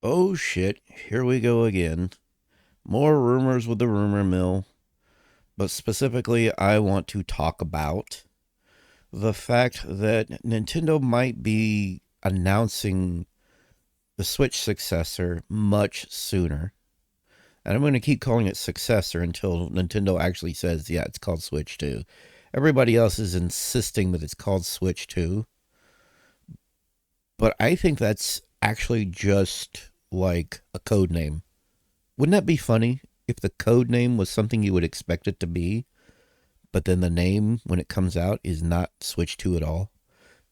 Oh shit, here we go again. More rumors with the rumor mill, but specifically, I want to talk about the fact that Nintendo might be announcing the Switch successor much sooner. And I'm going to keep calling it successor until Nintendo actually says, yeah, it's called Switch 2. Everybody else is insisting that it's called Switch 2, but I think that's actually just like a code name. Wouldn't that be funny if the code name was something you would expect it to be, but then the name when it comes out is not Switch 2 at all?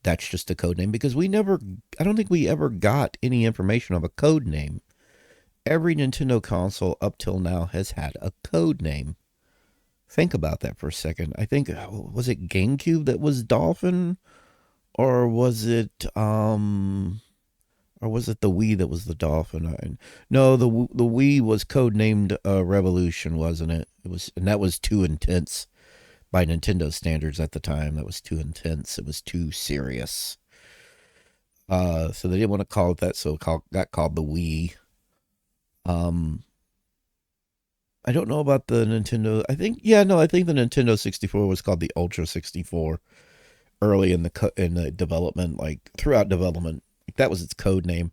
That's just a code name because I don't think we ever got any information of a code name. Every Nintendo console up till now has had a code name. Think about that for a second. I think, was it GameCube that was Dolphin? Or was it, or was it the Wii that was the dolphin? No, the Wii was codenamed Revolution, wasn't it? It was, and that was too intense by Nintendo standards at the time. That was too intense. It was too serious. So they didn't want to call it that, so got called the Wii. Um, I don't know about the Nintendo. I think the Nintendo 64 was called the Ultra 64 early in the development, like throughout development. Like that was its code name.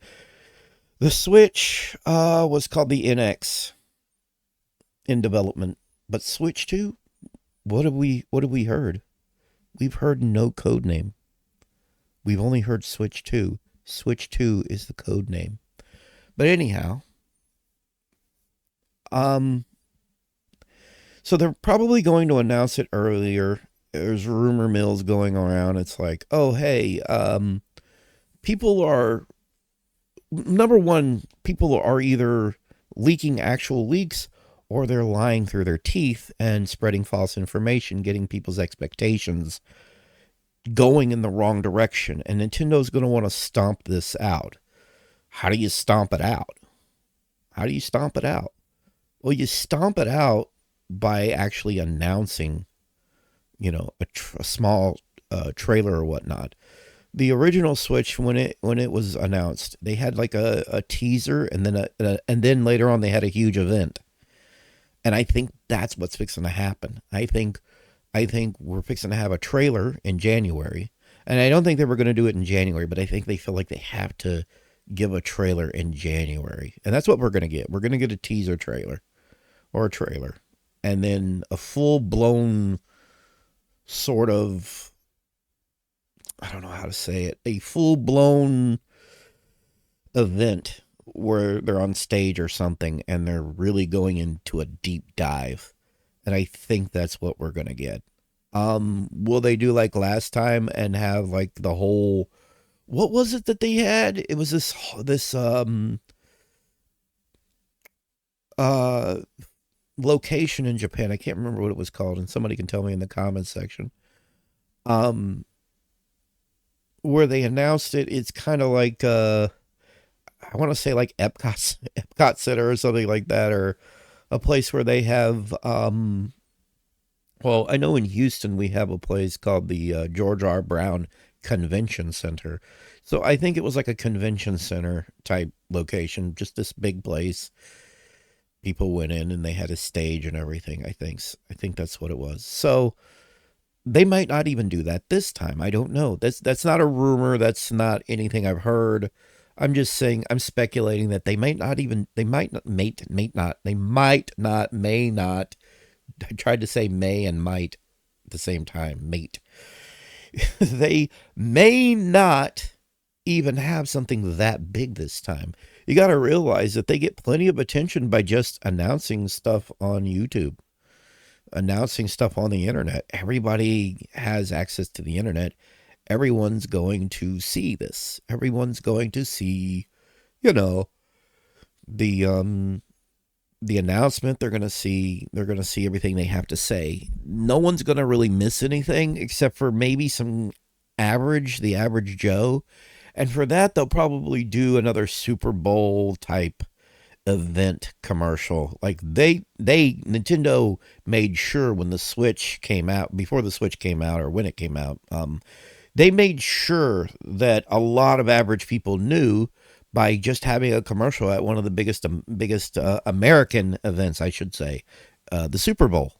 The Switch was called the NX in development, but Switch 2, what have we heard? We've heard no code name. We've only heard Switch 2. Switch 2 is the code name. But anyhow, um so they're probably going to announce it earlier. There's rumor mills going around. It's like, "Oh, hey, people are number one, people are either leaking actual leaks or they're lying through their teeth and spreading false information, getting people's expectations going in the wrong direction. And Nintendo's going to want to stomp this out. How do you stomp it out? How do you stomp it out? Well, you stomp it out by actually announcing, a small trailer or whatnot. The original Switch, when it was announced, they had like a teaser, and then later on they had a huge event. And I think that's what's fixing to happen. I think we're fixing to have a trailer in January, and I don't think they were going to do it in January, but I think they feel like they have to give a trailer in January, and that's what we're going to get. We're going to get a teaser trailer or a trailer, and then a full blown sort of, I don't know how to say it, a full blown event where they're on stage or something and they're really going into a deep dive. And I think that's what we're going to get. Will they do like last time and have like the whole, what was it that they had? It was this uh location in Japan. I can't remember what it was called, and somebody can tell me in the comments section. Um where they announced it, it's kind of like I want to say like Epcot Center or something like that, or a place where they have well, I know in Houston we have a place called the George R. Brown Convention Center. So I think it was like a convention center type location, just this big place. People went in and they had a stage and everything. I think that's what it was. So they might not even do that this time. I don't know. That's not a rumor. That's not anything I've heard. I'm just saying, I'm speculating that they might not, they might not, may not. I tried to say may and might at the same time, mate. They may not even have something that big this time. You got to realize that they get plenty of attention by just announcing stuff on YouTube, announcing stuff on the internet. Everybody has access to the internet. Everyone's going to see this. Everyone's going to see, you know, the announcement. They're going to see everything they have to say. No one's going to really miss anything except for maybe the average Joe. And for that, they'll probably do another Super Bowl type event commercial. Like Nintendo made sure when the Switch came out, before the Switch came out or when it came out, they made sure that a lot of average people knew, by just having a commercial at one of the biggest American events, I should say, the Super Bowl.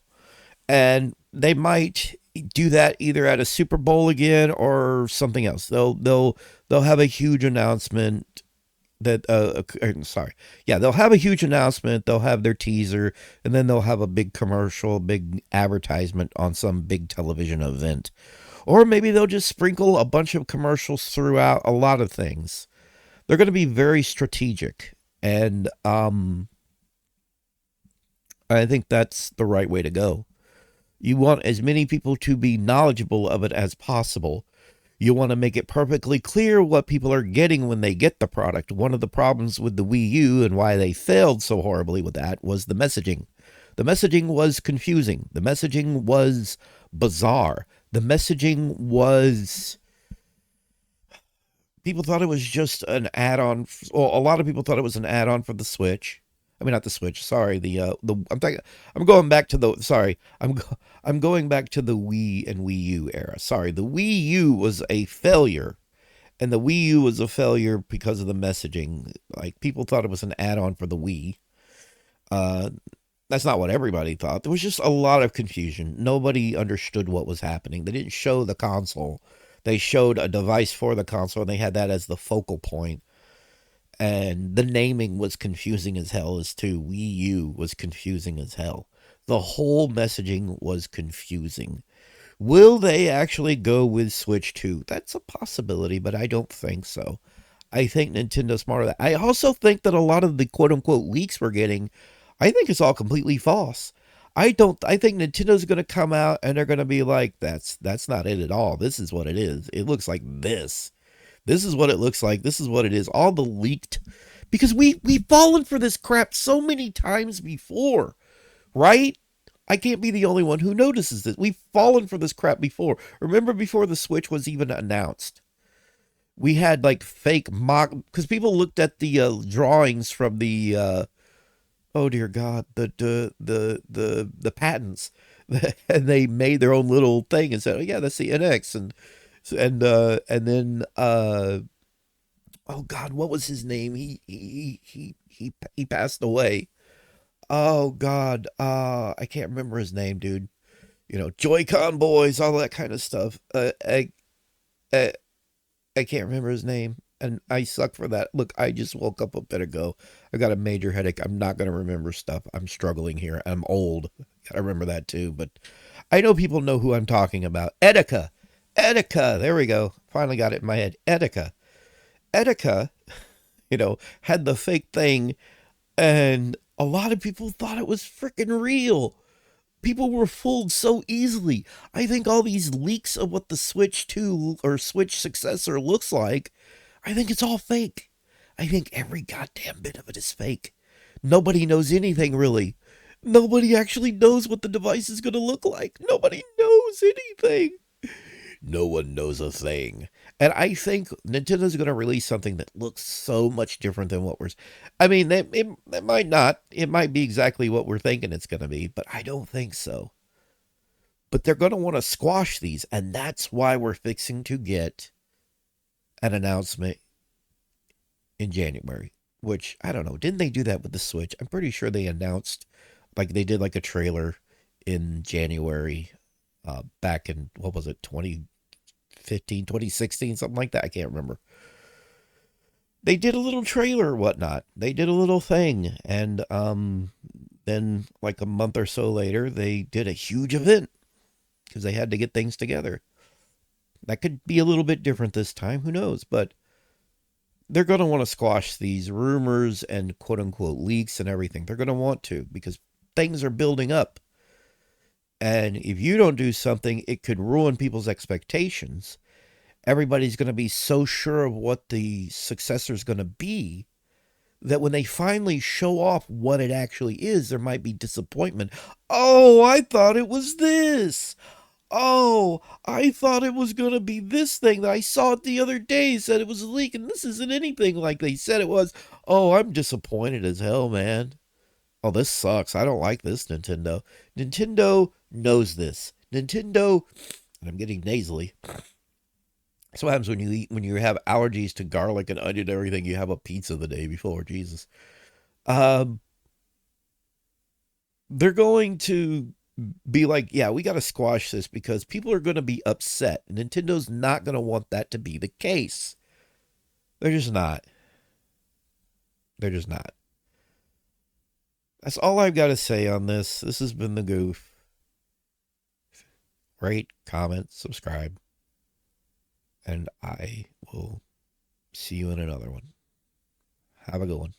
And they might do that either at a Super Bowl again or something else. They'll have a huge announcement that sorry, yeah, they'll have a huge announcement. They'll have their teaser, and then they'll have a big commercial, big advertisement on some big television event, or maybe they'll just sprinkle a bunch of commercials throughout a lot of things. They're going to be very strategic, and I think that's the right way to go. You want as many people to be knowledgeable of it as possible. You want to make it perfectly clear what people are getting when they get the product. One of the problems with the Wii U and why they failed so horribly with that was the messaging. The messaging was confusing. The messaging was bizarre. The messaging was, people thought it was just an add-on. Well, a lot of people thought it was an add-on for the Switch. I mean, not the Switch. Sorry, I'm going back to the. Sorry, I'm going back to the Wii and Wii U era. Sorry, the Wii U was a failure, and the Wii U was a failure because of the messaging. Like, people thought it was an add-on for the Wii. Uh, that's not what everybody thought. There was just a lot of confusion. Nobody understood what was happening. They didn't show the console. They showed a device for the console, and they had that as the focal point. And the naming was confusing as hell as too. Wii U was confusing as hell. The whole messaging was confusing. Will they actually go with Switch 2? That's a possibility, but I don't think so. I think Nintendo's smarter than that. I also think that a lot of the quote unquote leaks we're getting, I think it's all completely false. I think Nintendo's gonna come out and they're gonna be like, that's not it at all. This is what it is. It looks like this. This is what it looks like. This is what it is. All the leaked, because we've fallen for this crap so many times before, right? I can't be the only one who notices this. We've fallen for this crap before. Remember before the Switch was even announced, we had like fake mock, because people looked at the drawings from the oh dear God, the patents, and they made their own little thing and said, oh yeah, that's the NX, and then oh God, what was his name? He passed away. Oh God, I can't remember his name, dude. You know, Joy-Con boys, all that kind of stuff. I, I can't remember his name, and I suck for that. Look, I just woke up a bit ago. I got a major headache. I'm not gonna remember stuff. I'm struggling here. I'm old. Gotta remember that too. But I know people know who I'm talking about. Etika. Etika. There we go. Finally got it in my head. Etika. Etika, had the fake thing, and a lot of people thought it was freaking real. People were fooled so easily. I think all these leaks of what the Switch 2 or Switch successor looks like, I think it's all fake. I think every goddamn bit of it is fake. Nobody knows anything really. Nobody actually knows what the device is going to look like. Nobody knows anything. No one knows a thing. And I think Nintendo's going to release something that looks so much different than what we're. I mean, it might not. It might be exactly what we're thinking it's going to be, but I don't think so. But they're going to want to squash these, and that's why we're fixing to get an announcement in January. Which, I don't know. Didn't they do that with the Switch? I'm pretty sure they announced, like, they did like a trailer in January back in, what was it, 2015, 2016, something like that. I can't remember. They did a little trailer or whatnot. They did a little thing. And then, like a month or so later, they did a huge event because they had to get things together. That could be a little bit different this time. Who knows? But they're going to want to squash these rumors and quote unquote leaks and everything. They're going to want to because things are building up. And if you don't do something, it could ruin people's expectations. Everybody's going to be so sure of what the successor is going to be that when they finally show off what it actually is, there might be disappointment. Oh, I thought it was this. Oh, I thought it was going to be this thing that I saw it the other day, said it was a leak, and this isn't anything like they said it was. Oh, I'm disappointed as hell, man. Oh, this sucks. I don't like this, Nintendo. Nintendo knows this. Nintendo, and I'm getting nasally. That's what happens when you eat when you have allergies to garlic and onion and everything. You have a pizza the day before. Jesus. Um, they're going to be like, yeah, we got to squash this because people are going to be upset. Nintendo's not going to want that to be the case. They're just not. They're just not. That's all I've got to say on this. This has been the Goof. Rate, comment, subscribe, and I will see you in another one. Have a good one.